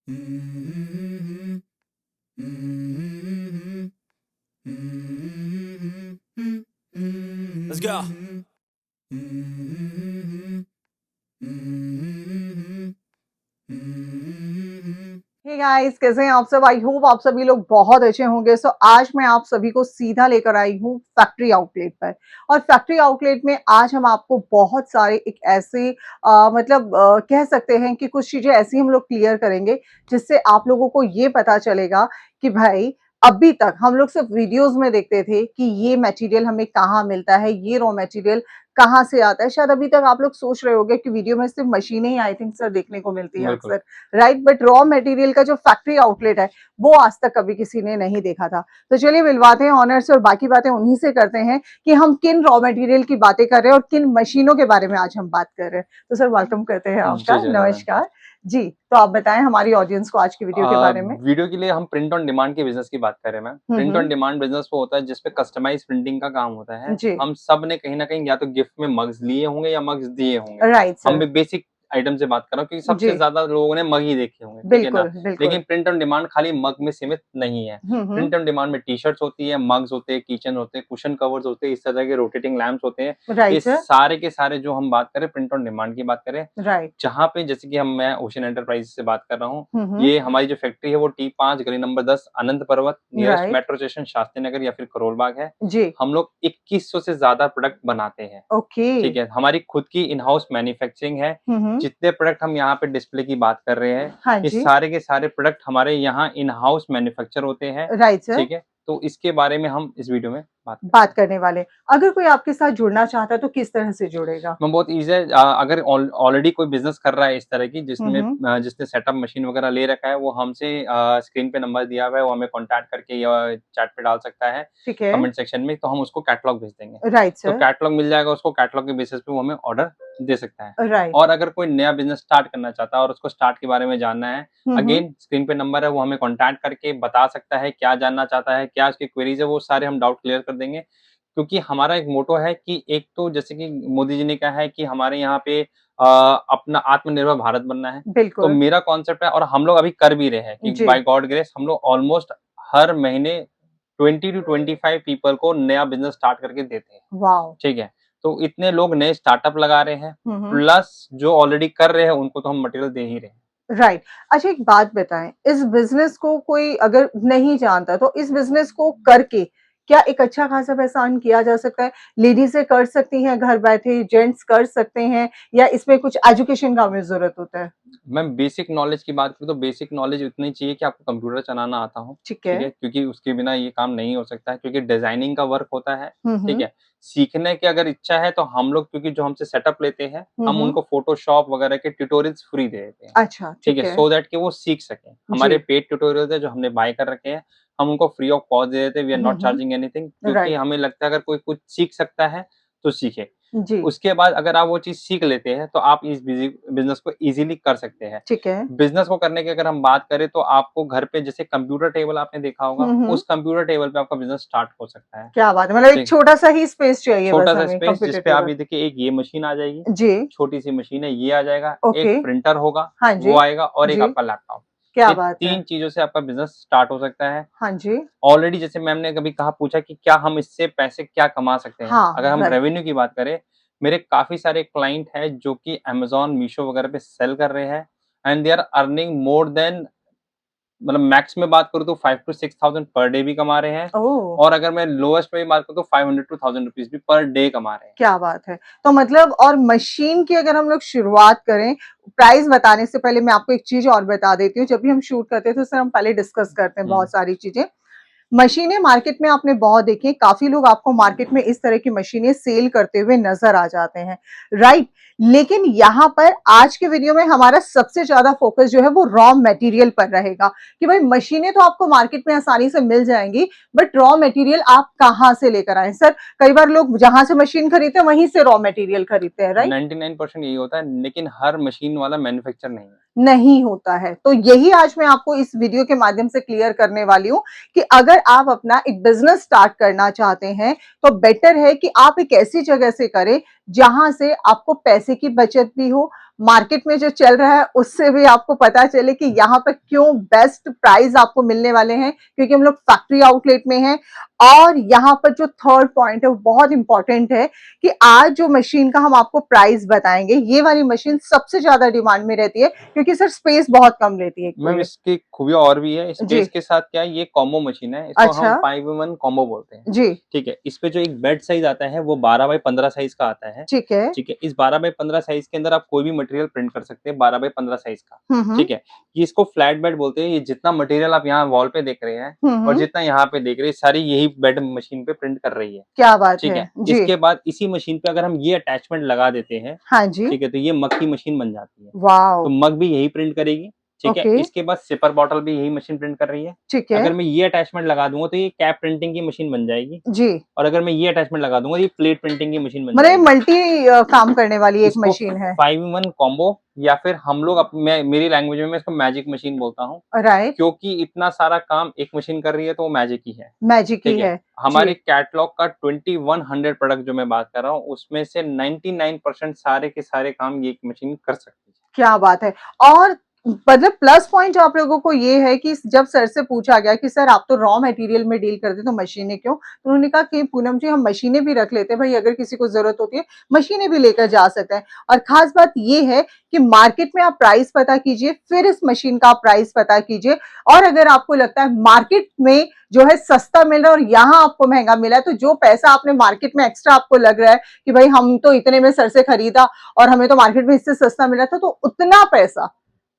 Let's go. Hey guys, कैसे हैं आप सब। आई होप आप सभी लोग बहुत अच्छे होंगे। सो आज मैं आप सभी को सीधा लेकर आई हूँ फैक्ट्री आउटलेट पर। और फैक्ट्री आउटलेट में आज हम आपको बहुत सारे एक ऐसे कह सकते हैं कि कुछ चीजें ऐसी हम लोग क्लियर करेंगे जिससे आप लोगों को ये पता चलेगा कि भाई अभी तक हम लोग सिर्फ वीडियोस में देखते थे कि ये मटेरियल हमें कहाँ मिलता है, ये रॉ मटेरियल कहाँ से आता है। शायद अभी तक आप लोग सोच रहे होंगे कि वीडियो में सिर्फ मशीनें ही आई थिंक सर देखने को मिलती है बिल्कुल। अक्सर, राइट। बट रॉ मटेरियल का जो फैक्ट्री आउटलेट है वो आज तक कभी किसी ने नहीं देखा था। तो चलिए मिलवाते हैं ऑनर से और बाकी बातें उन्हीं से करते हैं कि हम किन रॉ मटेरियल की बातें कर रहे हैं और किन मशीनों के बारे में आज हम बात कर रहे हैं। तो सर वेलकम करते हैं जय आपका, जयकार मैम। नमस्कार जी। तो आप बताएं हमारी ऑडियंस को आज की वीडियो के बारे में। वीडियो के लिए हम प्रिंट ऑन डिमांड के बिजनेस की बात कर रहे हैं ma'am. Print on demand business वो होता है जिसपे कस्टमाइज प्रिंटिंग का काम होता है। जी हम सब ने कहीं ना कहीं या तो गिफ्ट में मग्स लिए होंगे या मग्स दिए होंगे। राइट हम सर। भी बेसिक आइटम से बात कर रहा हूँ क्योंकि सबसे जी ज्यादा लोगों ने मग ही देखे होंगे, ठीक है ना। बिल्कुल बिल्कुल। लेकिन प्रिंट ऑन डिमांड खाली मग में सीमित नहीं है। हम्म। प्रिंट ऑन डिमांड में टी शर्ट्स होती है, मग्स होते हैं, किचन होते हैं, कुशन कवर्स होते हैं, इस तरह के रोटेटिंग लैंप्स होते हैं। ये राइट सर। सारे के सारे जो हम बात करें प्रिंट ऑन डिमांड की बात करें, राइट। जहाँ पे जैसे कि मैं ओशन एंटरप्राइज से बात कर रहा हूँ। हम्म। ये हमारी जो फैक्ट्री है वो T5 गली number 10 Anant Parvat nearest right. Metro station Shastri Nagar या फिर करोल बाग है। जी हम लोग 2100 से ज्यादा प्रोडक्ट बनाते हैं, ओके। ठीक है। हमारी खुद की इन हाउस मैन्युफैक्चरिंग है। हम्म। जितने प्रोडक्ट हम यहाँ पे डिस्प्ले की बात कर रहे हैं, हाँ ये जी। सारे के सारे प्रोडक्ट हमारे यहाँ इन हाउस मैन्युफैक्चर होते हैं, राइट सर। ठीक है। तो इसके बारे में हम इस वीडियो में बात बात करेंगे। करने वाले। अगर कोई आपके साथ जुड़ना चाहता है तो किस तरह से जुड़ेगा? मैं बहुत ईज़ी है। अगर ऑलरेडी कोई बिज़नेस कर रहा है इस तरह की हम्म। जिसने सेटअप मशीन वगैरह ले रखा है, वो हमसे स्क्रीन पे नंबर दिया हुआ है, वो हमें कॉन्टैक्ट करके या चैट पे डाल सकता है ठीक है। कमेंट सेक्शन में, तो हम उसको कैटलॉग भेज देंगे। राइट तो सर। कैटलॉग मिल जाएगा उसको, कैटलॉग के बेसिस पे वो हमें ऑर्डर दे सकता है। राइट। और अगर कोई नया बिज़नेस स्टार्ट करना चाहता है और उसको स्टार्ट के बारे में जानना है, हम्म। अगेन स्क्रीन पे नंबर है, वो हमें कॉन्टैक्ट करके बता सकता है क्या जानना चाहता है, क्या उसकी क्वेरीज़ है, वो सारे हम डाउट क्लियर कर देंगे। क्योंकि हमारा एक मोटो है कि एक तो जैसे कि मोदी जी ने कहा है कि हमारे यहाँ पे अपना आत्मनिर्भर भारत बनना है। तो बिल्कुल। मेरा कॉन्सेप्ट है और हम लोग अभी कर भी रहे हैं कि जी। बाय गॉड ग्रेस हम लोग ऑलमोस्ट हर महीने 20 टू 25 पीपल को नया बिज़नेस स्टार्ट करके देते हैं, वाओ। ठीक है। तो इतने लोग नए स्टार्टअप लगा रहे हैं, हम्म। प्लस जो ऑलरेडी कर रहे हैं उनको तो हम मटेरियल दे ही रहे हैं। राइट। अच्छा एक बात बताएं, इस बिजनेस को कोई अगर नहीं जानता तो इस बिजनेस को करके क्या एक अच्छा खासा पैसा अर्न किया जा सकता है? लेडीजें कर सकती हैं घर बैठे, जेंट्स कर सकते हैं, या इसमें कुछ एजुकेशन का हमें जरूरत होता है? मैं बेसिक नॉलेज की बात करूँ तो बेसिक नॉलेज उतनी चाहिए कि आपको कंप्यूटर चलाना आता हो, ठीक है। ठीक है? क्योंकि उसके बिना ये काम नहीं हो सकता है, क्योंकि डिज़ाइनिंग का वर्क होता है, ठीक हम्म। है? सीखने की अगर इच्छा है तो हम लोग क्योंकि जो हमसे सेटअप लेते हैं, हम हम्म। उनको फ़ोटोशॉप वगैरह के ट्यूटोरियल्स फ्री दे देते हैं, अच्छा ठीक है? ठीक है। सो दैट कि वो सीख सकें। हमारे जी। पेड ट्यूटोरियल्स हैं जो हमने बाय कर रखे हैं, हम उनको फ्री ऑफ कॉस्ट दे देते हैं, we are not charging anything, क्योंकि राइट। हमें लगता है अगर कोई कुछ सीख सकता है, तो सीखे। जी उसके बाद अगर आप वो चीज़ सीख लेते हैं, तो आप इस बिज़नेस को ईज़िली कर सकते हैं। ठीक है। बिज़नेस को करने की अगर हम बात करें तो आपको घर पे जैसे कंप्यूटर टेबल आपने देखा होगा, हम्म। उस कंप्यूटर टेबल पे आपका बिज़नेस स्टार्ट हो सकता है। क्या बात है, मतलब एक ठीक, छोटा सा ही स्पेस चाहिए बस छोटा-सा हमें स्पेस कंप्यूटर जिस पे आप टेबल। ये देखिए एक ये मशीन आ जाएगी, जी। छोटी-सी मशीन है, ये आ जाएगा, ओके। एक प्रिंटर होगा, हाँ जी। वो आएगा और एक जी। आपका लैपटॉप। क्या ये बात है। 3 चीज़ों से आपका बिज़नेस स्टार्ट हो सकता है। हाँ जी। ऑलरेडी जैसे मैम ने कभी कहा पूछा कि क्या हम इससे पैसे क्या कमा सकते हैं? हाँ अगर हम राइट। रेवेन्यू की बात करें, मेरे काफ़ी सारे क्लाइंट हैं जो कि अमेज़न, मीशो वगैरह पे सेल कर रहे हैं and they are earning more than, मतलब मैक्स में बात करूँ तो 5 टू 6,000 पर डे भी कमा रहे हैं ओह। और अगर मैं लोएस्ट में भी बात करूँ तो 500 टू 1000 रुपीज़ भी पर डे कमा रहे हैं। क्या बात है। तो मतलब और मशीन की अगर हम लोग शुरुआत करें, प्राइस बताने से पहले मैं आपको एक चीज और बता देती हूँ। जब भी हम शूट करते हैं तो सर हम पहले डिस्कस करते हैं हुँ। बहुत सारी चीजें। मशीनें मार्केट में आपने बहुत देखी हैं, काफ़ी लोग आपको मार्केट में इस तरह की मशीनें सेल करते हुए नज़र आ जाते हैं, राइट? लेकिन यहाँ पर आज के वीडियो में हमारा सबसे ज़्यादा फ़ोकस जो है वो रॉ मटेरियल पर रहेगा कि भाई मशीनें तो आपको मार्केट में आसानी से मिल जाएँगी, बट रॉ मटेरियल आप कहाँ से लेकर आएँ? सर, कई बार लोग जहाँ से मशीन खरीदते हैं, वहीं से रॉ मटेरियल खरीदते हैं, राइट? 99% यही होता है, लेकिन हर मशीन वाला मैन्युफैक्चर नहीं है। नहीं होता है। तो यही आज मैं आपको इस वीडियो के माध्यम से क्लियर करने वाली हूँ कि अगर आप अपना एक बिज़नेस स्टार्ट करना चाहते हैं, तो बेटर है कि आप एक ऐसी जगह से करें जहां से आपको पैसे की बचत भी हो, मार्केट में जो चल रहा है उससे भी आपको पता चले कि यहाँ पर क्यों बेस्ट प्राइस आपको मिलने वाले हैं, क्योंकि हम लोग फैक्ट्री आउटलेट में हैं। और यहाँ पर जो थर्ड पॉइंट है वो बहुत इंपॉर्टेंट है कि आज जो मशीन का हम आपको प्राइस बताएंगे, ये वाली मशीन सबसे ज्यादा डिमांड में रहती है क्योंकि सर स्पेस बहुत कम लेती है एक तो मैम ये। इसकी खूबियाँ और भी है। जी। स्पेस के साथ क्या है, ये कॉम्बो मशीन है, इसको हम अच्छा। 5-in-1 कॉम्बो बोलते हैं। जी। ठीक है, इस पे जो एक बेड साइज आता है वो 12x15 साइज का आता है। ठीक है। ठीक है, इस 12x15 साइज के अंदर आप कोई भी मटेरियल प्रिंट कर सकते हैं, 12x15 साइज का। हम्म। ठीक है, ये इसको फ्लैट बेड बोलते हैं। ये जितना मटेरियल आप यहाँ वॉल पे देख रहे हैं और हम्म। जितना यहाँ पे देख रहे हैं, सारी यही बेड मशीन पे प्रिंट कर रही है। क्या बात ठीक है। है, जी। इसके बाद इसी मशीन पे अगर हम ये अटैचमेंट लगा देते हैं, हाँ जी। ठीक है, तो ये मग की मशीन बन जाती है। वाओ। तो मग भी यही प्रिंट करेगी। ठीक है, ओके। इसके बाद सिपर बॉटल भी यही मशीन प्रिंट कर रही है। ठीक है। अगर मैं ये अटैचमेंट लगा दूंगा तो ये कैप प्रिंटिंग की मशीन बन जाएगी। जी। और अगर मैं ये अटैचमेंट लगा दूंगा, ये प्लेट प्रिंटिंग की मशीन बन मतलब ये जाएगी। मल्टी काम करने वाली एक इसको मशीन है। 5-in-1 कॉम्बो, या फिर हम लोग मैं मेरी लैंग्वेज में मैं इसको मैजिक मशीन बोलता हूँ, राइट। क्योंकि इतना सारा काम एक मशीन कर रही है तो वो मैजिक ही है। मैजिक ही ठीक है, है। जी। हमारे कैटलॉग का 2100 प्रोडक्ट जो मैं बात कर रहा हूँ, उसमें से 99% सारे के सारे काम ये मशीन कर सकती है। क्या बात है। और मतलब प्लस पॉइंट आप लोगों को ये है कि जब सर से पूछा गया कि सर आप तो रॉ मटेरियल में डील करते तो मशीनें क्यों, तो उन्होंने कहा कि पूनम जी हम मशीनें भी रख लेते हैं भाई, अगर किसी को जरूरत होती है मशीनें भी लेकर जा सकते हैं। और खास बात ये है कि मार्केट में आप प्राइस पता कीजिए, फिर इस मशीन का प्राइस पता कीजिए। और अगर आपको लगता है मार्केट में जो है सस्ता मिल रहा है और यहाँ आपको महंगा मिला है, तो जो पैसा आपने मार्केट में एक्स्ट्रा आपको लग रहा है कि भाई हम तो इतने में सर से खरीदा और हमें तो मार्केट में इससे सस्ता मिला था, तो उतना पैसा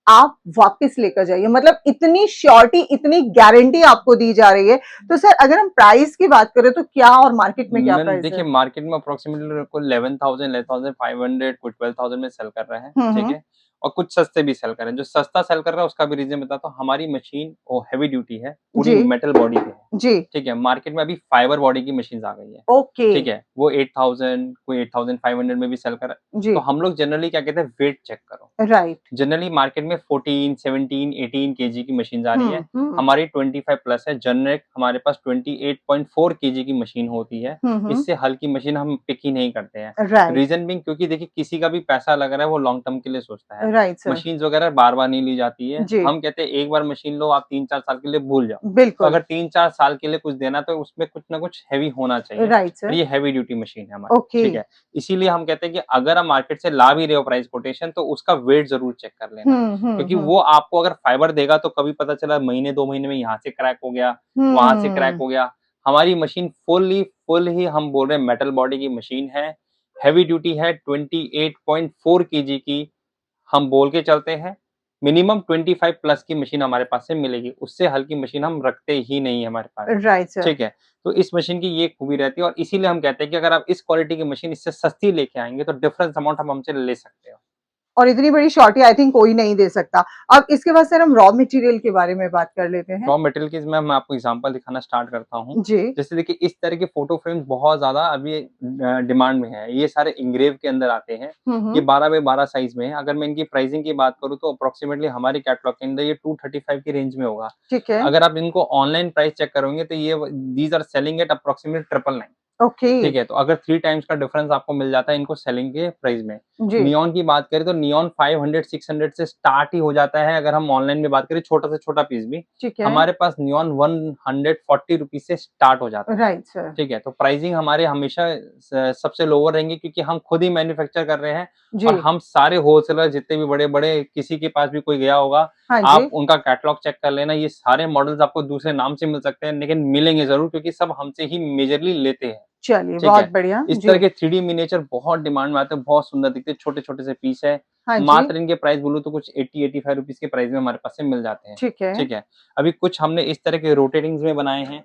आप वापस लेकर जाइए। मतलब इतनी श्योरिटी, इतनी गारंटी आपको दी जा रही है। तो सर अगर हम प्राइस की बात करें तो क्या और मार्केट में क्या मैम प्राइस देखिए, है? मार्केट में अप्रोक्सीमेटली कुल 11,000, 11,500, कुछ 12,000 में सेल कर रहे हैं। ठीक हम्म। है, और कुछ सस्ते भी सेल कर रहे हैं। जो सस्ता सेल कर रहा है उसका भी रीजन बताता हूँ। हमारी मशीन वो हैवी ड्यूटी है, पूरी जी। मेटल बॉडी पे है। जी। ठीक है, मार्केट में अभी फाइबर बॉडी की मशीन आ गई है। ओके। ठीक है, वो 8,000, कोई 8,500 में भी सेल कर रहा है। जी। तो हम लोग जनरली क्या कहते हैं, वेट चेक करो। राइट। जनरली मार्केट में 14, 17, 18 केजी की मशीन आ रही है। हम्म। हमारी 25 प्लस है। जनरिक हमारे पास 28.4 केजी की मशीन होती है। हम्म। इससे हल्की मशीन हम पिक ही नहीं करते हैं। राइट। रीजन बिंग, क्योंकि देखिए किसी का भी पैसा लग रहा है वो लॉन्ग टर्म के लिए सोचता है। Right sir. मशीन्स वगैरह बार-बार नहीं ली जाती है। जी। हम कहते हैं एक बार मशीन लो, आप 3-4 साल के लिए भूल जाओ। तो बिल्कुल। अगर 3-4 साल के लिए कुछ देना तो उसमें कुछ ना कुछ हेवी होना चाहिए। राइट और सर। ये हेवी ड्यूटी मशीन है हमारी। ओके। ठीक है, इसीलिए हम कहते हैं कि अगर आप मार्केट से ला भी रहे हो प्राइस कोटेशन, तो उसका वेट जरूर चेक कर लेना। क्योंकि हम्म। वो आपको अगर फाइबर देगा तो कभी पता चला महीने 2 महीने में यहाँ से क्रैक हो गया, वहाँ से क्रैक हम्म। हो गया। हमारी मशीन फुल ही हम बोल रहे हैं मेटल बॉडी की मशीन है। हेवी ड्यूटी है, 28.4 केजी की हम बोल के चलते हैं। मिनिमम 25 प्लस की मशीन हमारे पास से मिलेगी। उससे हल्की मशीन हम रखते ही नहीं है हमारे पास। Right sir. ठीक है, तो इस मशीन की ये खूबी रहती है और इसीलिए हम कहते हैं कि अगर आप इस क्वालिटी की मशीन इससे सस्ती लेके आएँगे तो डिफरेंस अमाउंट आप हमसे ले सकते हो। और इतनी बड़ी शॉर्टी आई थिंक कोई नहीं दे सकता। अब इसके बाद सर हम रॉ मटेरियल के बारे में बात कर लेते हैं। रॉ मटेरियल की मैं आपको एग्जांपल दिखाना स्टार्ट करता हूँ। जी। जैसे देखिए, इस तरह के फोटो फ्रेम्स बहुत ज़्यादा अभी डिमांड में है। ये सारे इंग्रेव के अंदर आते हैं। ये 12 बाय 12 साइज़ में है। अगर मैं इनकी प्राइसिंग की बात करूँ तो अप्रॉक्सिमेटली हमारे कैटलॉग के अंदर ये 235 की रेंज में होगा। ठीक है। अगर आप इनको ऑनलाइन प्राइस चेक करोगे तो ये these are selling at approximately 999। Okay. ठीक है, तो अगर 3 टाइम्स का डिफरेंस आपको मिल जाता है इनको सेलिंग के प्राइस में। जी। नियॉन की बात करें तो नियॉन 500, 600 से स्टार्ट ही हो जाता है। अगर हम ऑनलाइन में बात करें छोटा से छोटा पीस भी, ठीक है। हमारे पास नियॉन 140 रुपीज़ से स्टार्ट हो जाता है। Right sir. ठीक है, तो प्राइसिंग हमारे हमेशा सबसे लोअर रहेंगे क्योंकि हम खुद ही मैन्युफैक्चर कर रहे हैं। जी। और हम सारे होलसेलर जितने भी बड़े-बड़े, किसी के पास भी कोई गया होगा, हाँ आप जी। उनका कैटलॉग चेक कर लेना। ये सारे मॉडल्स आपको दूसरे नाम से मिल सकते हैं, लेकिन मिलेंगे ज़रूर क्योंकि सब हमसे ही मेजरली लेते हैं। चलिए ठीक बहुत है, बढ़िया। इस जी। तरह के 3D मिनिएचर बहुत डिमांड में आते हैं, बहुत सुंदर दिखते हैं, छोटे-छोटे से पीस है। हाँ जी। मात्र इनके प्राइस बोलूँ तो कुछ 80-85 रुपीज़ के प्राइस में हमारे पास से मिल जाते हैं। ठीक है। ठीक है, अभी कुछ हमने इस तरह के रोटेटिंग्स में बनाए हैं।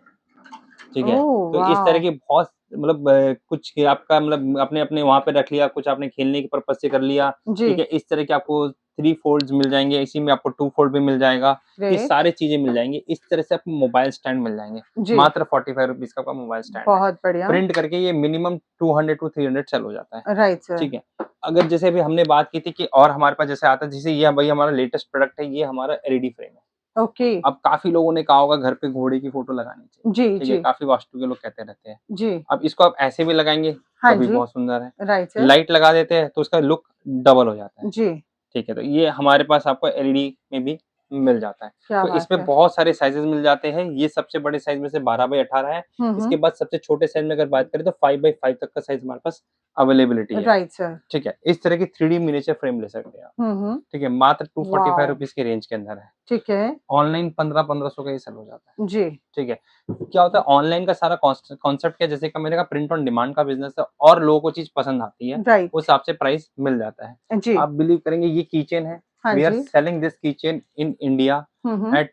ठीक है, ओह तो इस तरह वाओ! की बहुत मतलब कुछ आपका मतलब आपने अपने वहाँ पे रख लिया, कुछ आपने खेलने के पर्पज़ से कर लिया। जी। ठीक है, इस तरह के आपको 3 फोल्ड्स मिल जाएँगे, इसी में आपको 2 फोल्ड भी मिल जाएगा। ये ग्रेट। सारी चीज़ें मिल जाएँगी। इस तरह से आपको मोबाइल स्टैंड मिल जाएँगे। जी। मात्र 45 रुपीज़ का आपका मोबाइल स्टैंड है। बहुत बढ़िया। प्रिंट करके ये मिनिमम 200 टू 300 सेल हो जाता है। Right sir. ठीक है, अगर जैसे अभी हमने बात की थी कि और हमारे पास जैसे आता है, जैसे ये भाई हमारा लेटेस्ट प्रोडक्ट है, ये हमारा एलईडी फ्रेम है। ओके। अब काफ़ी लोगों ने कहा होगा घर पे घोड़े की फ़ोटो लगानी चाहिए, जी, ठीक है? जी, काफ़ी वास्तु के लोग कहते रहते हैं। जी। अब इसको आप ऐसे भी लगाएँगे, हाँ तो भी जी, बहुत सुंदर है। Right sir. लाइट लगा देते हैं, तो उसका लुक डबल हो जाता है, जी, ठीक है? तो ये हमारे पास आपको एलईडी में भी मिल जाता है। क्या तो बात इसमें है। बहुत सारे साइज़ेज़ मिल जाते हैं, ये सबसे बड़े साइज़ में से 12 बाय 18 है। हुँ, इसके हुँ। बाद सबसे छोटे साइज़ में अगर बात करें तो 5 बाय 5 तक का साइज़ हमारे पास अवेलेबिलिटी है, राइट सर। ठीक है? इस तरह की 3D मिनिएचर फ्रेम ले सकते हैं आप, हुँ, हुँ। ठीक है? मात्र 245 वॉव! रुपीज़ की रेंज के अंदर है। ठीक है। ऑनलाइन 1500 का ये सेल हो जाता है। जी, ठीक है। क्या होता है ऑनलाइन का सारा कॉन्सेप्ट क्या है जैसे कि मैंने कहा प्रिंट ऑन डिमांड का बिज़नेस है और लोगों को चीज़ पसंद आती है, उस राइट। हिसाब से प्राइस मिल जाता है। जी, आप बिलीव करेंगे ये कीचेन है, हाँ वी आर जी। Selling this keychain in India hmm, hmm. At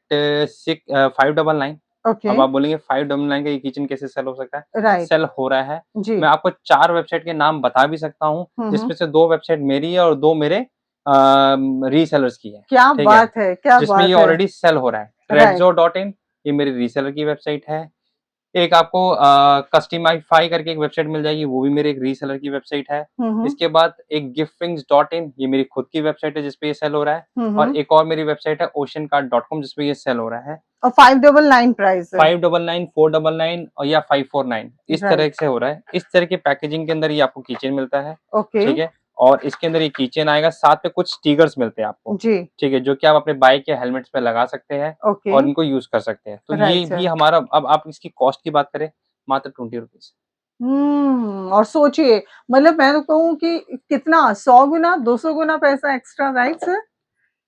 599। Okay, अब आप बोलेंगे 599 का ये किचन कैसे सेल हो सकता है? राइट। सेल हो रहा है। जी। मैं आपको 4 वेबसाइट के नाम बता भी सकता हूँ, हुँ, हुँ। जिसमें से 2 वेबसाइट मेरी है और 2 मेरे रीसेलर्स की है, क्या ठीक है? बात है! क्या जिसमें ये बात है! ऑलरेडी सेल हो रहा है। राइट। रेडज़ो.इन ये मेरी रीसेलर की वेबसाइट है। एक आपको कस्टमाइफाई करके एक वेबसाइट मिल जाएगी, वो भी मेरे एक रीसेलर की वेबसाइट है। हुँ, हुँ। इसके बाद एक गिफ्टविंग्स.इन ये मेरी खुद की वेबसाइट है जिस पे ये सेल हो रहा है हुँ, और हुँ। एक और मेरी वेबसाइट है oceancard.com जिस पे ये सेल हो रहा है। और 599 प्राइस है। 599, 499 और या 549 इस तरह राइट। से हो रहा है। इस तरह के पैकेजिंग के अंदर ये आपको कीचेन मिलता है, ओके। ठीक है? और इसके अंदर ये कीचेन आएगा, साथ में कुछ स्टिकर्स मिलते हैं आपको, जी, ठीक है? जो कि आप अपने बाइक या हेलमेट्स पे लगा सकते हैं ओके। और इनको यूज़ कर सकते हैं। तो राइट ये भी सर। हमारा अब आप इसकी कॉस्ट की बात करें, मात्र 20 रुपीज़। और सोचिए मतलब मैं तो कहूँ कि कितना 100 गुना, 200 गुना पैसा एक्स्ट्रा राइट सर?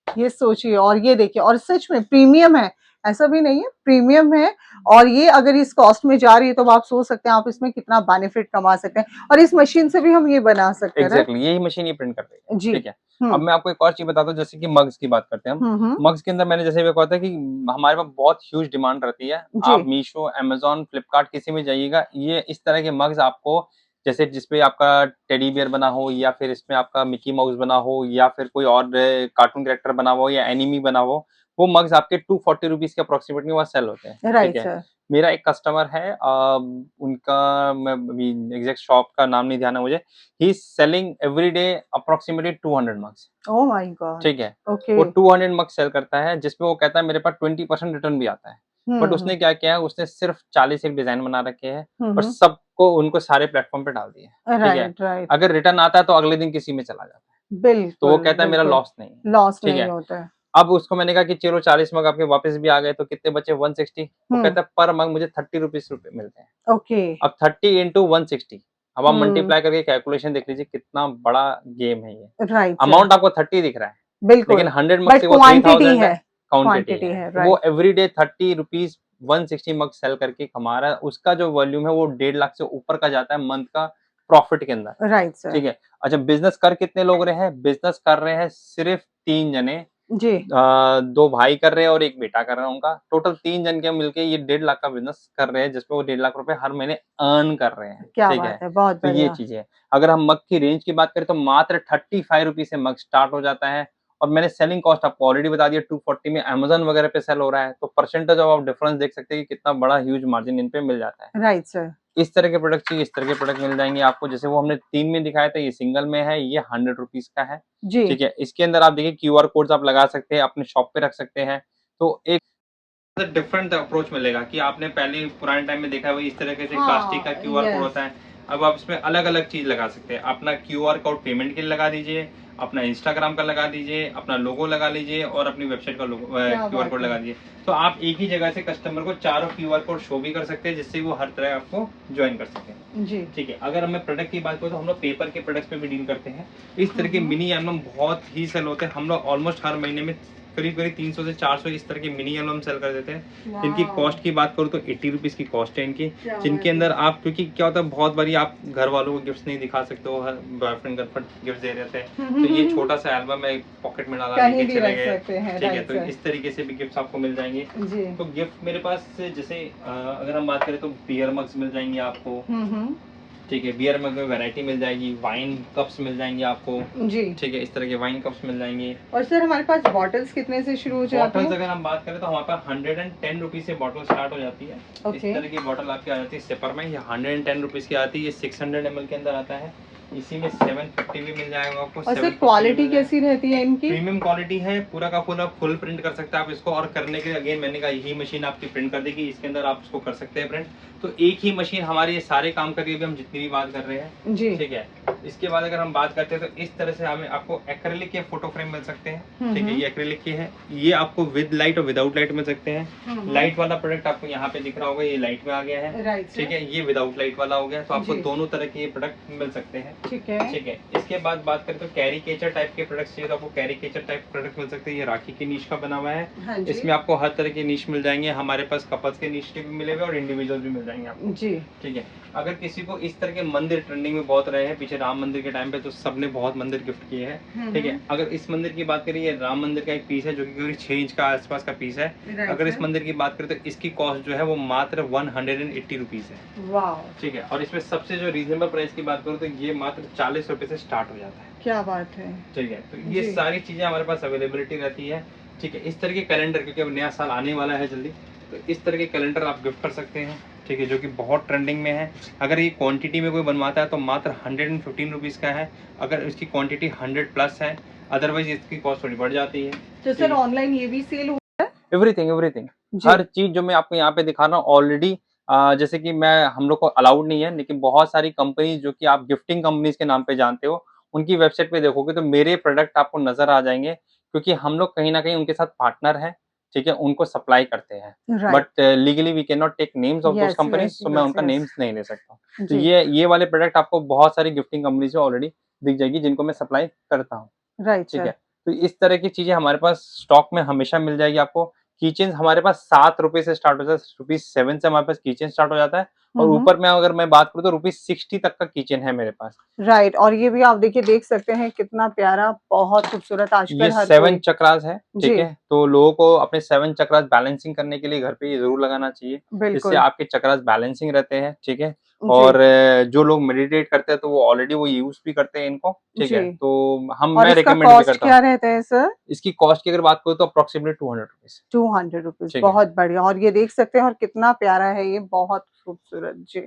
ये सोचिए और ये देखिए और सच में प्रीमियम है, ऐसा भी नहीं है, प्रीमियम है और ये अगर इस कॉस्ट में जा रही है तो आप सोच सकते हैं आप इसमें कितना बेनिफिट कमा सकते हैं और इस मशीन से भी हम ये बना सकते हैं, राइट? एग्ज़ैक्टली यही मशीन ये प्रिंट कर देगी, जी। ठीक है? अब हुँ। मैं आपको एक और चीज़ बताता हूँ जैसे कि मग्स की बात करते हैं हम। हुँ, हुँ। मग्स के अंदर मैंने जैसे भी कहा था कि हमारे पास बहुत ह्यूज डिमांड रहती है। जी। आप मीशो, अमेज़न, फ्लिपकार्ट किसी में जाइएगा, ये इस तरह के मग्स आपको जैसे जिसपे आपका टेडी बियर बना हो या फिर इसमें आपका मिकी माउस बना हो या फिर कोई और कार्टून कैरेक्टर बना हो या एनिमी बना हो, वो मग्स आपके 240 रुपीज़ के अप्रॉक्सिमेटली वहाँ सेल होते हैं, ठीक राइट है? सर। मेरा एक कस्टमर है उनका मैं अभी एग्ज़ैक्ट शॉप का नाम नहीं ध्यान है मुझे। He is selling every day approximately 200 mugs, oh my God! ठीक है? ओके। वो 200 मग्स सेल करता है जिसपे वो कहता है मेरे पास 20% रिटर्न भी आता है। हुँ, बट हुँ। उसने क्या किया है उसने सिर्फ़ 40 एक डिज़ाइन बना रखे हैं हुँ, और हुँ। सबको उनको सारे प्लेटफ़ॉर्म पे डाल दिए हैं, ठीक है? Right, right. अगर रिटर्न आता है तो अगले दिन किसी में चला जाता है। तो वो बिल्कुल, कहता है मेरा बिल्कुल। लॉस नहीं है, लॉस ठीक नहीं है? होता है। अब उसको मैंने कहा कि चलो 40 मग आपके वापस भी आ गए तो कितने बचे 160 वो हुँ, कहता है पर मग मुझे 30 रुपीज़ मिलते हैं। ओके। अब 30 इंटू 160 अब आप हुँ, मल्टीप्लाई करके कैलकुलेशन देख लीजिए कितना बड़ा गेम है ये। Right sir. अमाउंट आपको 30 दिख रहा है, लेकिन बिल्कुल, 100 मग बट से वो क्वांटिटी 3000 है, है, क्वांटिटी क्वांटिटी है। है, तो वो राइट। एवरीडे 30 रुपीज़ 160 मग सेल करके कमा रहा है, उसका जो वॉल्यूम है वो 1.5 लाख से ऊपर का जाता है मंथ का प्रॉफिट के अंदर, राइट सर। ठीक है? अच्छा बिज़नेस कर कितने लोग रहे हैं? बिज़नेस कर रहे हैं सिर्फ़ 3 जने 2 भाई कर रहे हैं और 1 बेटा कर रहा है उनका। टोटल 3 जन के मिलके ये 1.5 लाख का बिज़नेस कर रहे हैं, जिसमें वो 1.5 लाख रुपए हर महीने अर्न कर रहे हैं, क्या ठीक है? बात है, बहुत तो ये बढ़िया। चीज़ है। अगर हम मग की रेंज की बात करें तो मात्र 35 रुपीज़ से मग स्टार्ट हो जाता है और मैंने सेलिंग कॉस्ट आपको ऑलरेडी बता दिया 240 में अमेज़न वगैरह पे सेल हो रहा है, तो परसेंटेज ऑफ आप डिफरेंस देख सकते हैं कि कितना बड़ा ह्यूज मार्जिन इन पे मिल जाता है। Right sir. इस तरह के प्रोडक्ट चाहिए, इस तरह के प्रोडक्ट मिल जाएँगे आपको। जैसे वो हमने 3 में दिखाया था, ये सिंगल में है, ये 100 रुपीज़ का है, जी। ठीक है? इसके अंदर आप देखिए क्यूआर कोड्स आप लगा सकते हैं, अपने शॉप पे रख सकते हैं। तो एक डिफरेंट अप्रोच मिलेगा कि आपने पहले पुराने टाइम में देखा है वही इस तरह से प्लास्टिक का हाँ, क्यूआर कोड यस। होता है। अब आप इसमें अलग-अलग चीज़ लगा सकते हैं। अपना क्यूआर कोड पेमेंट के लिए लगा दीजिए, अपना इंस्टाग्राम का लगा दीजिए, अपना लोगो लगा लीजिए और अपनी वेबसाइट का क्या क्यूआर बात कोड है। लगा दीजिए। तो आप एक ही जगह से कस्टमर को चारों क्यूआर कोड शो भी कर सकते हैं जिससे वो हर तरह आपको जॉइन कर सकें। जी। ठीक है, अगर हमें प्रोडक्ट की बात करें तो हम लोग पेपर के प्रोडक्ट्स पे भी डील करते हैं। इस तरह के मिनी एल्बम बहुत ही सेल होते हैं। हम लोग ऑलमोस्ट हर महीने में करीब-करीब 300 से 400 इस तरह के मिनी एल्बम सेल कर देते हैं। इनकी वाओ! कॉस्ट की बात करूँ तो 80 रुपीज़ की कॉस्ट है इनकी, क्या जिनके बात है। अंदर आप क्योंकि क्या होता है बहुत बारी आप घर वालों को गिफ्ट्स नहीं दिखा सकते हो, हर बॉयफ्रेंड गर्लफ्रेंड गिफ्ट दे रहे थे, तो ये छोटा-सा एल्बम है, पॉकेट में डाला कहीं लेके भी चले रख गए, सकते हैं, ठीक है? राइट तो सर। इस तरीके से भी गिफ्ट्स आपको मिल जाएँगे। जी। तो गिफ्ट मेरे पास जैसे अगर हम बात करें तो बियर मग्स मिल जाएँगे आपको, हुँ, हुँ। ठीक है? बियर मग में वैरायटी मिल जाएगी, वाइन कप्स मिल जाएँगे आपको, जी। ठीक है? इस तरह के वाइन कप्स मिल जाएँगे। और सर हमारे पास बॉटल्स कितने से शुरू हो जाती बॉटल्स हैं? अगर हम बात करें तो हमारे पास 110 रुपीज़ से बॉटल स्टार्ट हो जाती है। इस ओके। तरह की बॉटल आपकी आ जाती है सिपर में, ये 110 रुपीज़ की आती है, ये 600 ml के अंदर आता है। इसी में 750 भी मिल जाएगा आपको। और सर क्वालिटी कैसी रहती है इनकी? प्रीमियम क्वालिटी है, पूरा का पूरा फुल प्रिंट कर सकते हैं आप इसको। और करने के लिए अगेन मैंने कहा यही मशीन आपकी प्रिंट कर देगी, इसके अंदर आप इसको कर सकते हैं प्रिंट। तो एक ही मशीन हमारी ये सारे काम कर रही है, हम जितनी भी बात कर रहे हैं जी, ठीक है। इसके बाद अगर हम बात करते हैं तो इस तरह से हमें आपको एक्रेलिक के फोटो फ्रेम मिल सकते हैं, ठीक है। ये एक्रेलिक के है, ये आपको विद लाइट और विदाउट लाइट मिल सकते हैं। लाइट वाला प्रोडक्ट आपको यहाँ पे दिख रहा होगा, ये लाइट में आ गया है, ठीक है। ये विदाउट लाइट वाला हो गया, तो आपको दोनों तरह के प्रोडक्ट मिल सकते हैं, ठीक है। इसके बाद बात करें तो कैरिकेचर टाइप के प्रोडक्ट्स चाहिए तो आपको कैरिकेचर टाइप प्रोडक्ट मिल सकते हैं। ये राखी की नीश का बना हुआ है, इसमें आपको हर तरह के नीश मिल जाएंगे। हमारे पास कपल्स के नीश के भी मिले हुए और इंडिविजुअल भी मिल जाएंगे आपको जी, ठीक है। अगर किसी को इस तरह के मंदिर ट्रेंडिंग में बहुत रहे हैं पीछे राम मंदिर के टाइम पे, तो सबने बहुत मंदिर गिफ्ट किए हैं, ठीक है। अगर इस मंदिर की बात करें, ये राम मंदिर का एक पीस है जो कि करीब 6 इंच का आसपास का पीस है। अगर इस मंदिर की बात करें तो इसकी कॉस्ट जो है वो मात्र 180 रुपीज है, ठीक है। और इसमें सबसे जो रीजनेबल प्राइस की बात करूँ तो ये मात्र 40 रुपए से स्टार्ट हो जाता है। क्या बात है, ठीक है। तो ये सारी चीजें हमारे पास अवेलेबिलिटी रहती है, ठीक है। इस तरह के कैलेंडर, क्योंकि अब नया साल आने वाला है जल्दी, तो इस तरह के कैलेंडर आप गिफ्ट कर सकते हैं, ठीक है, जो कि बहुत ट्रेंडिंग में है। अगर ये क्वांटिटी में कोई बनवाता है तो मात्र 115 रुपीज़ का है, अगर इसकी क्वांटिटी 100 प्लस है, अदरवाइज इसकी कॉस्ट थोड़ी बढ़ जाती है। तो सर ऑनलाइन ये भी सेल होता है? एवरीथिंग हर चीज जो मैं आपको यहाँ पे दिखा रहा हूँ ऑलरेडी, जैसे कि हम लोग को अलाउड नहीं है, लेकिन बहुत सारी कंपनी जो कि आप गिफ्टिंग कंपनीज के नाम पे जानते हो, उनकी वेबसाइट पे देखोगे तो मेरे प्रोडक्ट आपको नजर आ जाएंगे, क्योंकि हम लोग कहीं ना कहीं उनके साथ पार्टनर है, ठीक है, उनको सप्लाई करते हैं। But legally we can not take names of those companies, तो मैं उनका नेम्स नहीं ले सकता। तो ये वाले प्रोडक्ट आपको बहुत सारी गिफ्टिंग कंपनी से ऑलरेडी दिख जाएगी जिनको मैं सप्लाई करता हूँ, राइट, ठीक है। तो इस तरह की चीजें हमारे पास स्टॉक में हमेशा मिल जाएगी आपको। कीचेन हमारे पास 7 रुपए से स्टार्ट होता है, ₹7 से हमारे पास कीचेन स्टार्ट हो जाता है। और ऊपर में अगर मैं बात करूँ तो ₹60 तक का किचन है मेरे पास, राइट। और ये भी आप देखिए, देख सकते हैं कितना प्यारा, बहुत खूबसूरत आजकल ये 7 चक्रास है, ठीक है। तो लोगों को अपने 7 चक्रास बैलेंसिंग करने के लिए घर पे ये जरूर लगाना चाहिए, जिससे आपके चक्रास बैलेंसिंग रहते हैं, ठीक है। और जो लोग मेडिटेट करते हैं तो वो ऑलरेडी वो यूज भी करते हैं इनको, ठीक है। तो मैं रिकमेंड भी करता हूँ। क्या रहता है सर इसकी कॉस्ट की अगर बात करूँ तो अप्रोक्सीमेटली 200 रुपीज, बहुत बढ़िया। और ये देख सकते हैं, और कितना प्यारा है ये, बहुत खूबसूरत जी।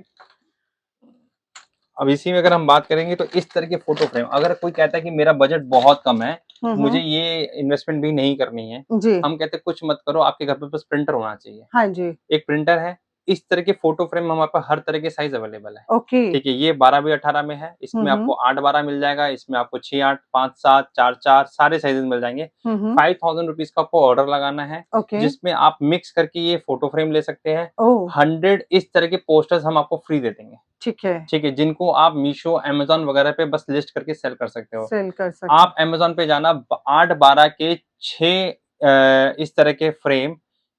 अब इसी में अगर हम बात करेंगे तो इस तरह के फोटो फ्रेम, अगर कोई कहता है कि मेरा बजट बहुत कम है, मुझे ये इन्वेस्टमेंट भी नहीं करनी है जी, हम कहते हैं कुछ मत करो, आपके घर पे बस प्रिंटर होना चाहिए। हाँ जी, एक प्रिंटर है, इस तरह के फोटो फ्रेम हमारे पास हर तरह के साइज अवेलेबल है, ओके, ठीक है। ये 12x18 में है, इसमें आपको 8x12 मिल जाएगा, इसमें आपको 6x8, 5x7, 4x4 सारे साइजेस मिल जाएंगे। 5000 रुपीज का आपको ऑर्डर लगाना है, जिसमें आप मिक्स करके ये फोटो फ्रेम ले सकते हैं। 100 इस तरह के पोस्टर्स हम आपको फ्री दे देंगे, ठीक है, ठीक है, जिनको आप मीशो, अमेजोन वगैरह पे बस लिस्ट करके सेल कर सकते हो। सेल कर सकते आप अमेजोन पे जाना, 8x12 के 6 इस तरह के फ्रेम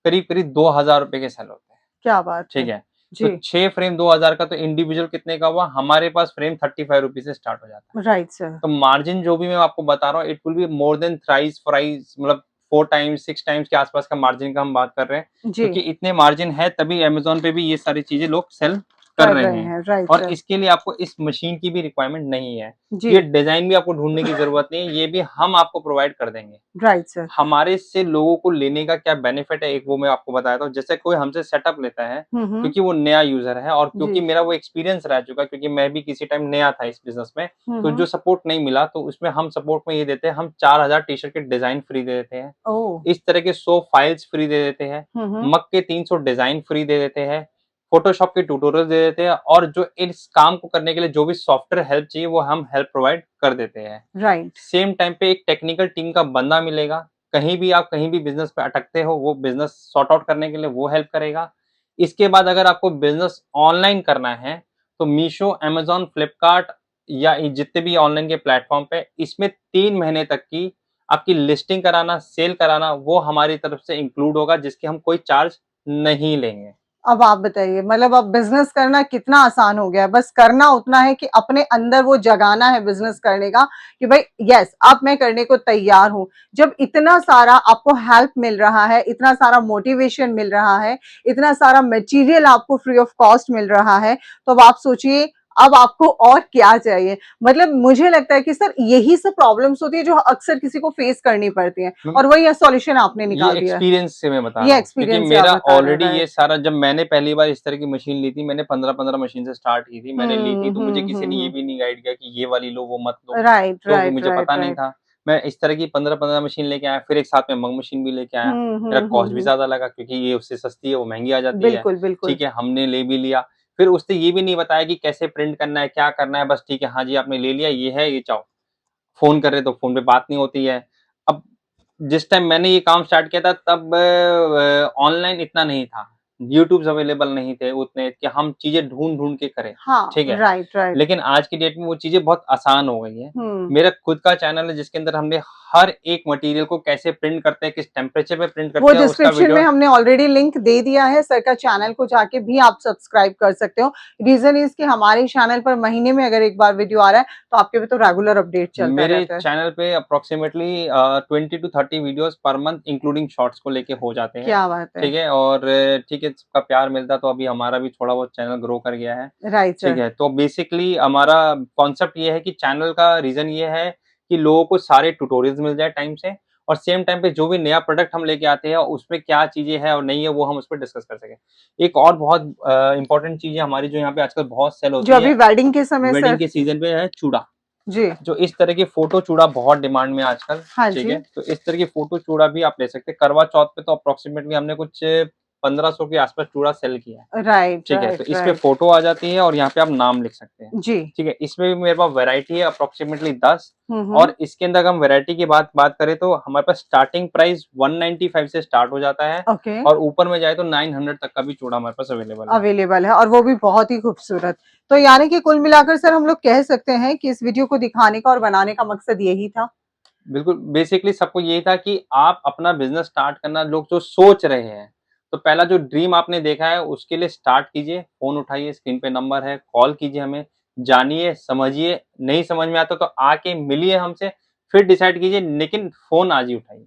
करीब करीब 2000 रुपए के सेल होते हैं। क्या बात, ठीक है। तो 6 फ्रेम 2000 का, तो इंडिविजुअल कितने का हुआ? हमारे पास फ्रेम 35 रुपीज से स्टार्ट हो जाता है, राइट सर। तो मार्जिन जो भी मैं आपको बता रहा हूँ, it will be more than thrice price, मतलब 4 टाइम्स 6 टाइम्स के आसपास का मार्जिन का हम बात कर रहे हैं, क्योंकि इतने मार्जिन है तभी अमेजोन पे भी ये सारी चीजें लोग सेल कर रहे हैं, राइट। और इसके लिए आपको इस मशीन की भी रिक्वायरमेंट नहीं है, ये डिजाइन भी आपको ढूंढने की जरूरत नहीं है, ये भी हम आपको प्रोवाइड कर देंगे, राइट सर। हमारे से लोगों को लेने का क्या बेनिफिट है, एक वो मैं आपको बताया था। जैसे कोई हमसे सेटअप लेता है क्योंकि वो नया यूजर है, और क्योंकि मेरा वो एक्सपीरियंस रह चुका, क्योंकि मैं भी किसी टाइम नया था इस बिजनेस में, तो जो सपोर्ट नहीं मिला, तो उसमें हम सपोर्ट में ये देते हैं, हम 4000 टी शर्ट के डिजाइन फ्री दे देते हैं, इस तरह के 100 फाइल्स फ्री दे देते हैं, मग के 300 डिजाइन फ्री दे देते हैं, फोटोशॉप के ट्यूटोरियल दे देते हैं, और जो इस काम को करने के लिए जो भी सॉफ्टवेयर हेल्प चाहिए वो हम हेल्प प्रोवाइड कर देते हैं, राइट। सेम टाइम पे एक टेक्निकल टीम का बंदा मिलेगा, कहीं भी आप कहीं भी बिजनेस पे अटकते हो, वो बिजनेस सॉर्ट आउट करने के लिए वो हेल्प करेगा। इसके बाद अगर आपको बिजनेस ऑनलाइन करना है तो मीशो, अमेजोन, फ्लिपकार्ट या जितने भी ऑनलाइन के प्लेटफॉर्म पे, इसमें 3 महीने तक की आपकी लिस्टिंग कराना, सेल कराना, वो हमारी तरफ से इंक्लूड होगा, जिसके हम कोई चार्ज नहीं लेंगे। अब आप बताइए, मतलब अब बिजनेस करना कितना आसान हो गया है, बस करना उतना है कि अपने अंदर वो जगाना है बिजनेस करने का, कि भाई यस अब मैं करने को तैयार हूं। जब इतना सारा आपको हेल्प मिल रहा है, इतना सारा मोटिवेशन मिल रहा है, इतना सारा मटेरियल आपको फ्री ऑफ कॉस्ट मिल रहा है, तो अब आप सोचिए अब आपको और क्या चाहिए? मतलब मुझे लगता है कि सर यही सब प्रॉब्लम्स होती है जो अक्सर किसी को फेस करनी पड़ती हैं, और वही सॉल्यूशन आपने ये निकाल दिया है। एक्सपीरियंस से मैं बता रहा ये हूँ, क्योंकि एक्सपीरियंस से आप मेरा बता रहे हैं, ऑलरेडी ये राइट। सारा, जब मैंने पहली बार इस तरह की मशीन ली थी, मैंने 15-15 मशीन से स्टार्ट की थी। मैंने ली थी तो मुझे किसी ने ये भी नहीं गाइड किया कि ये वाली लो, वो मत लो, राइट, तो राइट, मुझे राइट, पता नहीं राइट। था। मैं इस तरह की 15-15 मशीन लेके आया, फिर एक साथ में मंग मशीन भी लेके आया। मेरा कॉस्ट भी ज़्यादा लगा क्योंकि ये उससे सस्ती है, वो महँगी आ जाती है। बिल्कुल, बिल्कुल। ठीक है, हमने ले भी लिया। फिर उसने ये भी नहीं बताया कि कैसे प्रिंट करना है, क्या करना है, बस ठीक है, हाँ जी, आपने ले लिया, ये है, ये चाहो। फ़ोन कर रहे तो फ़ोन पे बात नहीं होती है। अब जिस टाइम मैंने ये काम स्टार्ट किया था तब ऑनलाइन इतना नहीं था। यूट्यूब्स अवेलेबल नहीं थे उतने कि हम चीज़ें ढूँढ-ढूँढ के करें, हाँ, ठीक है? Right, right. लेकिन आज की डेट में वो चीज़ें बहुत आसान हो गई हैं। हुँ। मेरा खुद का चैनल है जिसके अंदर हमने हर एक मटीरियल को कैसे प्रिंट करते हैं, किस टेम्परेचर पे प्रिंट वो करते हैं उसका डिस्क्रिप्शन वीडियो। में हमने ऑलरेडी लिंक दे दिया है, सर का चैनल को जाके भी आप सब्सक्राइब कर सकते हो। रीज़न इज़ कि हमारे चैनल पर महीने में अगर एक बार वीडियो आ रहा है, तो आपके पे तो रेगुलर अपडेट चलता मेरे रहता है। चैनल पे approximately 20 to 30 videos per month including shorts को लेके हो जाते हैं, क्या बात है! ठीक है? और ठीक है, सबका प्यार मिलता तो अभी हमारा भी थोड़ा बहुत चैनल ग्रो कर गया है, राइट ठीक सर। है? तो बेसिकली हमारा कॉन्सेप्ट ये है कि चैनल का रीज़न ये है कि लोगों को सारे ट्यूटोरियल्स मिल जाए टाइम से, और सेम टाइम पे जो भी नया प्रोडक्ट हम लेके आते हैं, उसमें क्या चीज़ें हैं और नहीं है, वो हम उस पे डिस्कस कर सकें। एक और बहुत इम्पोर्टेंट चीज़ है हमारी जो यहाँ पे आजकल बहुत सेल जो होती अभी है, वेडिंग के समय वेडिंग सर। के सीज़न पे है चूड़ा। जी। जो इस तरह की फ़ोटो चूड़ा बहुत डिमांड में है आजकल, हाँ ठीक जी। है? तो इस तरह की फ़ोटो चूड़ा भी आप ले सकते हैं। करवा चौथ पे तो अप्रोक्सिमेटली हमने कुछ 1500 के आस-पास चूड़ा सेल किया है, राइट, ठीक है? तो राइट, इसपे राइट। फ़ोटो आ जाती है और यहाँ पे आप नाम लिख सकते हैं, जी। ठीक है? इसमें भी मेरे पास वैरायटी है अप्रोक्सिमेटली 10, हुँ, हुँ। और इसके अंदर अगर हम वैरायटी की बात बात करें तो हमारे पास स्टार्टिंग प्राइस 195 से स्टार्ट हो जाता है, ओके। और ऊपर में जाए तो 900 तक का भी चूड़ा हमारे पास अवेलेबल है। अवेलेबल है और वो भी बहुत ही खूबसूरत। तो यानी कि कुल मिलाकर सर हम लोग कह सकते हैं कि इस वीडियो को दिखाने का और बनाने का मकसद यही था। बिल्कुल, बेसिकली सबको यही था कि आप अपना बिज़नेस स्टार्ट करना, लोग जो सोच रहे हैं, तो पहला जो ड्रीम आपने देखा है उसके लिए स्टार्ट कीजिए, फ़ोन उठाइए, स्क्रीन पे नंबर है, कॉल कीजिए हमें, जानिए, समझिए, नहीं समझ में आता तो आके मिलिए हमसे, फिर डिसाइड कीजिए, लेकिन फ़ोन आज ही उठाइए।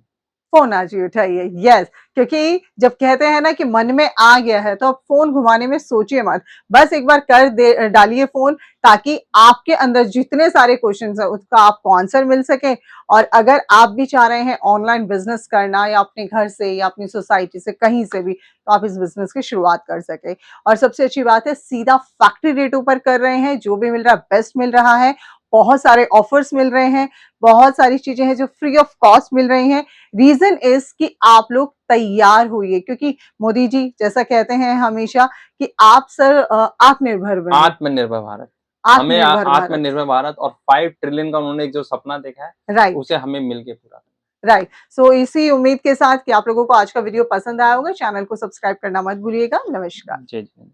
फ़ोन आज ही उठाइए, यस, क्योंकि जब कहते हैं ना कि मन में आ गया है, तो अब फ़ोन घुमाने में सोचिए मत। बस एक बार कर दे डालिए फ़ोन, ताकि आपके अंदर जितने सारे क्वेश्चन्स हैं, उसका आपको आंसर मिल सके। और अगर आप भी चाह रहे हैं ऑनलाइन बिज़नेस करना, या अपने घर से या अपनी सोसाइटी से, कहीं से भी, तो आप इस बिज़नेस की शुरुआत कर सकें। और सबसे अच्छी बात है, सीधा फैक्ट्री रेटों पर कर रहे हैं, जो भी मिल रहा है बेस्ट मिल रहा है। बहुत सारे ऑफर्स मिल रहे हैं, बहुत सारी चीज़ें हैं जो फ्री ऑफ कॉस्ट मिल रही हैं। रीज़न इज़ कि आप लोग तैयार होइए, क्योंकि मोदी जी जैसा कहते हैं हमेशा कि आप सर आत्मनिर्भर बनिए। आत्मनिर्भर भारत, हमें आत्मनिर्भर भारत। आत्मनिर्भर भारत और 5 ट्रिलियन का उन्होंने एक जो सपना देखा है, राइट, उसे हमें मिल के पूरा करना राइट। सो इसी उम्मीद के साथ कि आप लोगों को आज का वीडियो पसंद आया होगा, चैनल को सब्सक्राइब करना मत भूलिएगा। नमस्कार। है। जी, जी।